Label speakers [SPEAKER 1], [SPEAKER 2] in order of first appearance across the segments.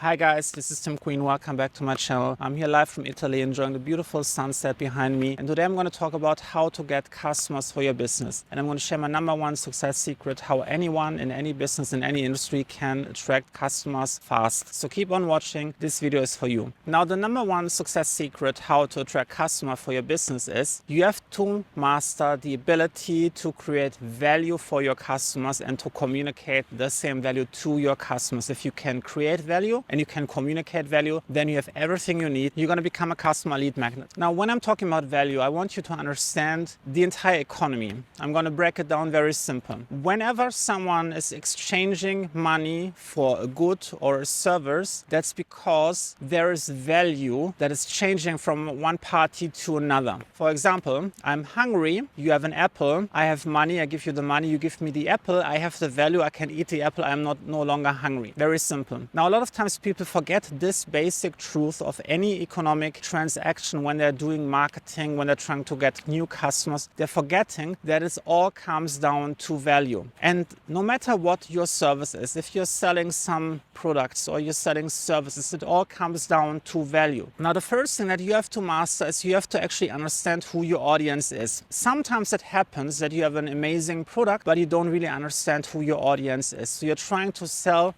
[SPEAKER 1] Hi guys, this is Tim Queen. Welcome back to my channel. I'm here live from Italy enjoying the beautiful sunset behind me. And today I'm going to talk about how to get customers for your business. And I'm going to share my #1 success secret, how anyone in any business, in any industry can attract customers fast. So keep on watching. This video is for you. Now, the #1 success secret, how to attract customers for your business is you have to master the ability to create value for your customers and to communicate the same value to your customers. If you can create value and you can communicate value, then you have everything you need. You're going to become a customer lead magnet. Now, when I'm talking about value, I want you to understand the entire economy. I'm going to break it down very simple. Whenever someone is exchanging money for a good or a service, that's because there is value that is changing from one party to another. For example, I'm hungry, you have an apple, I have money, I give you the money, you give me the apple, I have the value, I can eat the apple, I'm no longer hungry. Very simple. Now, a lot of times people forget this basic truth of any economic transaction when they're doing marketing, when they're trying to get new customers. They're forgetting that it all comes down to value. And no matter what your service is, if you're selling some products or you're selling services, it all comes down to value. Now, the first thing that you have to master is you have to actually understand who your audience is. Sometimes it happens that you have an amazing product, but you don't really understand who your audience is. So you're trying to sell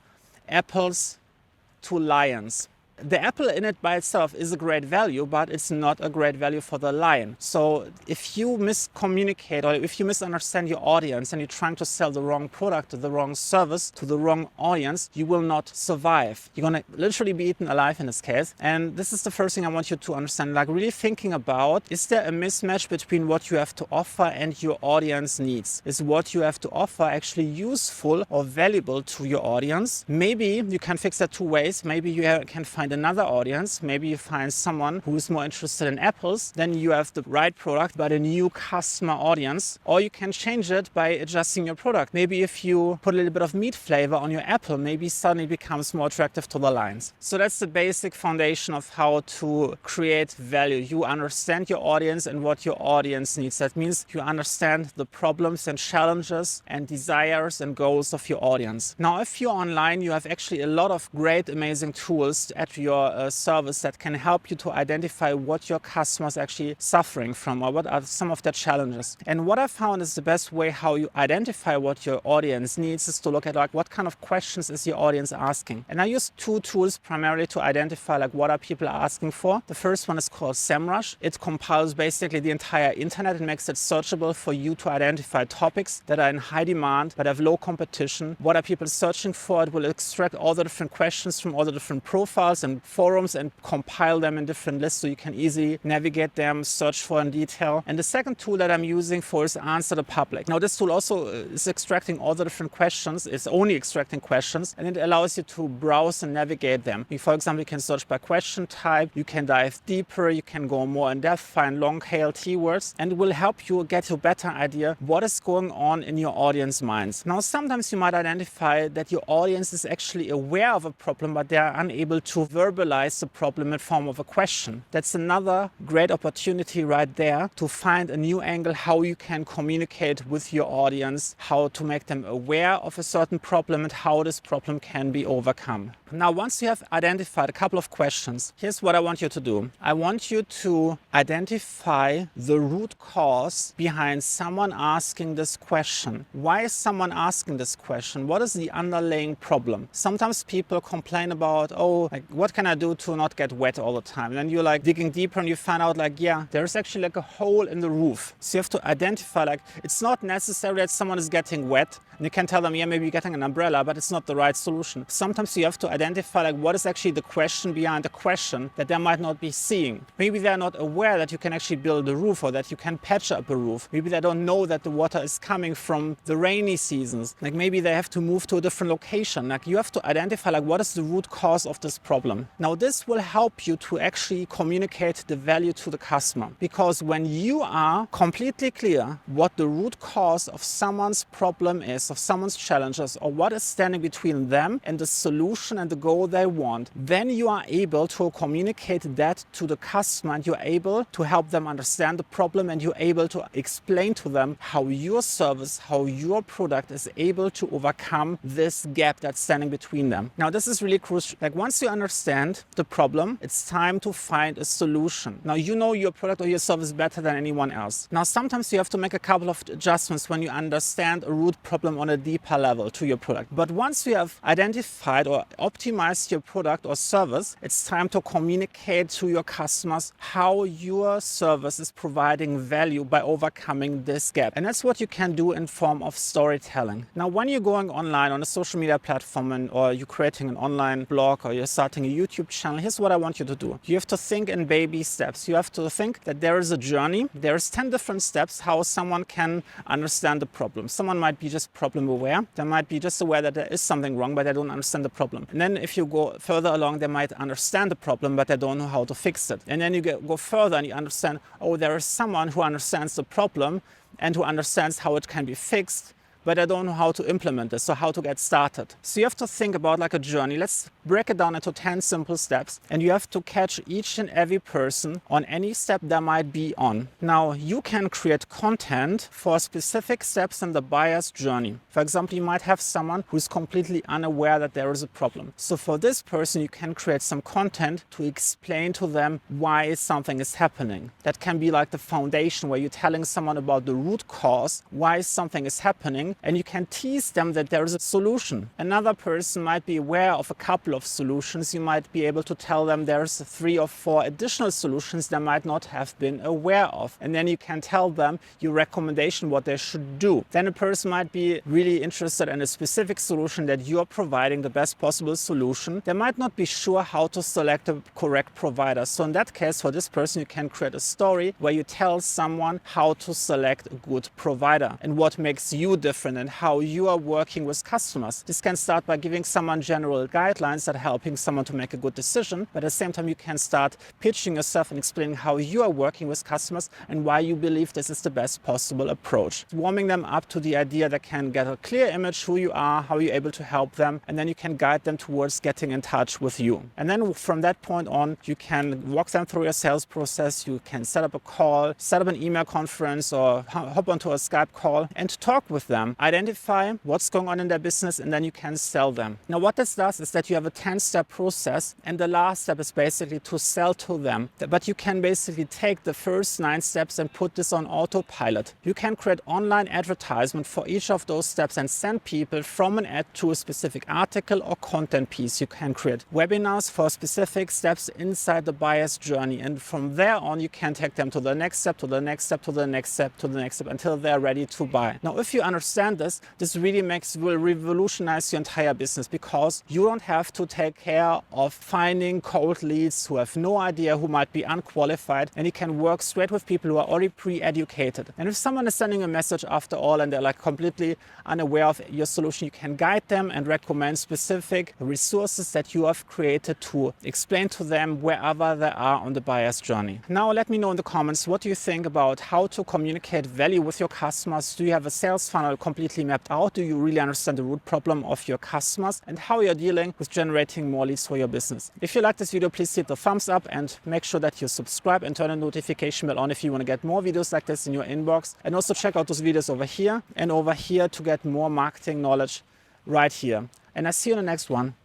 [SPEAKER 1] apples to lions. The apple in it by itself is a great value, but it's not a great value for the lion. So if you miscommunicate or if you misunderstand your audience and you're trying to sell the wrong product or the wrong service to the wrong audience, you will not survive. You're going to literally be eaten alive in this case. And this is the first thing I want you to understand, like really thinking about, is there a mismatch between what you have to offer and your audience needs? Is what you have to offer actually useful or valuable to your audience? Maybe you can fix that two ways. Maybe you can find another audience. Maybe you find someone who is more interested in apples, then you have the right product but a new customer audience. Or you can change it by adjusting your product. Maybe if you put a little bit of meat flavor on your apple, maybe suddenly it becomes more attractive to the lions. So that's the basic foundation of how to create value. You understand your audience and what your audience needs. That means you understand the problems and challenges and desires and goals of your audience. Now, if you're online, you have actually a lot of great, amazing tools at your service that can help you to identify what your customers are actually suffering from or what are some of their challenges. And what I found is the best way how you identify what your audience needs is to look at like what kind of questions is your audience asking. And I use two tools primarily to identify like what are people asking for. The first one is called SEMrush. It compiles basically the entire internet and makes it searchable for you to identify topics that are in high demand but have low competition. What are people searching for? It will extract all the different questions from all the different profiles and forums and compile them in different lists so you can easily navigate them, search for in detail. And the second tool that I'm using for is Answer the Public. Now, this tool also is extracting all the different questions. It's only extracting questions and it allows you to browse and navigate them. For example, you can search by question type, you can dive deeper, you can go more in depth, find long-tail keywords, and it will help you get a better idea what is going on in your audience minds. Now, sometimes you might identify that your audience is actually aware of a problem, but they are unable to verbalize the problem in form of a question. That's another great opportunity right there to find a new angle how you can communicate with your audience, how to make them aware of a certain problem and how this problem can be overcome. Now, once you have identified a couple of questions, here's what I want you to do. I want you to identify the root cause behind someone asking this question. Why is someone asking this question? What is the underlying problem? Sometimes people complain about, oh, like, what can I do to not get wet all the time? And then you're like digging deeper and you find out like, yeah, there's actually like a hole in the roof. So you have to identify like, it's not necessary that someone is getting wet and you can tell them, yeah, maybe you're getting an umbrella, but it's not the right solution. Sometimes you have to identify like what is actually the question behind the question that they might not be seeing. Maybe they're not aware that you can actually build a roof or that you can patch up a roof. Maybe they don't know that the water is coming from the rainy seasons. Like maybe they have to move to a different location. Like you have to identify like what is the root cause of this problem. problem. Now this will help you to actually communicate the value to the customer, because when you are completely clear what the root cause of someone's problem is, of someone's challenges, or what is standing between them and the solution and the goal they want, then you are able to communicate that to the customer, and you're able to help them understand the problem, and you're able to explain to them how your service, how your product is able to overcome this gap that's standing between them. Now this is really crucial. Like once you understand the problem, it's time to find a solution. Now you know your product or your service better than anyone else. Now sometimes you have to make a couple of adjustments when you understand a root problem on a deeper level to your product. But once you have identified or optimized your product or service, it's time to communicate to your customers how your service is providing value by overcoming this gap. And that's what you can do in form of storytelling. Now when you're going online on a social media platform or you're creating an online blog or you're starting a YouTube channel, here's what I want you to do. You have to think in baby steps. You have to think that there is a journey. There's 10 different steps how someone can understand the problem. Someone might be just problem aware. They might be just aware that there is something wrong, but they don't understand the problem. And then if you go further along, they might understand the problem, but they don't know how to fix it. And then you go further and you understand, oh, there is someone who understands the problem and who understands how it can be fixed, but I don't know how to implement this, so how to get started. So you have to think about like a journey. Let's break it down into 10 simple steps, and you have to catch each and every person on any step they might be on. Now you can create content for specific steps in the buyer's journey. For example, you might have someone who's completely unaware that there is a problem. So for this person, you can create some content to explain to them why something is happening. That can be like the foundation where you're telling someone about the root cause, why something is happening, and you can tease them that there is a solution. Another person might be aware of a couple of solutions. You might be able to tell them there's 3 or 4 additional solutions they might not have been aware of. And then you can tell them your recommendation, what they should do. Then a person might be really interested in a specific solution that you're providing, the best possible solution. They might not be sure how to select a correct provider. So in that case, for this person, you can create a story where you tell someone how to select a good provider and what makes you different and how you are working with customers. This can start by giving someone general guidelines that are helping someone to make a good decision, but at the same time you can start pitching yourself and explaining how you are working with customers and why you believe this is the best possible approach. Warming them up to the idea they can get a clear image who you are, how you're able to help them, and then you can guide them towards getting in touch with you. And then from that point on, you can walk them through your sales process. You can set up a call, set up an email conference, or hop onto a Skype call and talk with them. Identify what's going on in their business, and then you can sell them. Now what this does is that you have a 10-step process, and the last step is basically to sell to them. But you can basically take the first 9 steps and put this on autopilot. You can create online advertisement for each of those steps and send people from an ad to a specific article or content piece. You can create webinars for specific steps inside the buyer's journey, and from there on you can take them to the next step, to the next step, to the next step, to the next step, until they're ready to buy. Now if you understand this really will revolutionize your entire business, because you don't have to take care of finding cold leads who have no idea, who might be unqualified, and you can work straight with people who are already pre-educated. And if someone is sending a message after all and they're like completely unaware of your solution, you can guide them and recommend specific resources that you have created to explain to them wherever they are on the buyer's journey. Now let me know in the comments, what do you think about how to communicate value with your customers? Do you have a sales funnel completely mapped out? Do you really understand the root problem of your customers and how you're dealing with generating more leads for your business? If you like this video, please hit the thumbs up and make sure that you subscribe and turn the notification bell on if you want to get more videos like this in your inbox. And also check out those videos over here and over here to get more marketing knowledge right here. And I see you in the next one.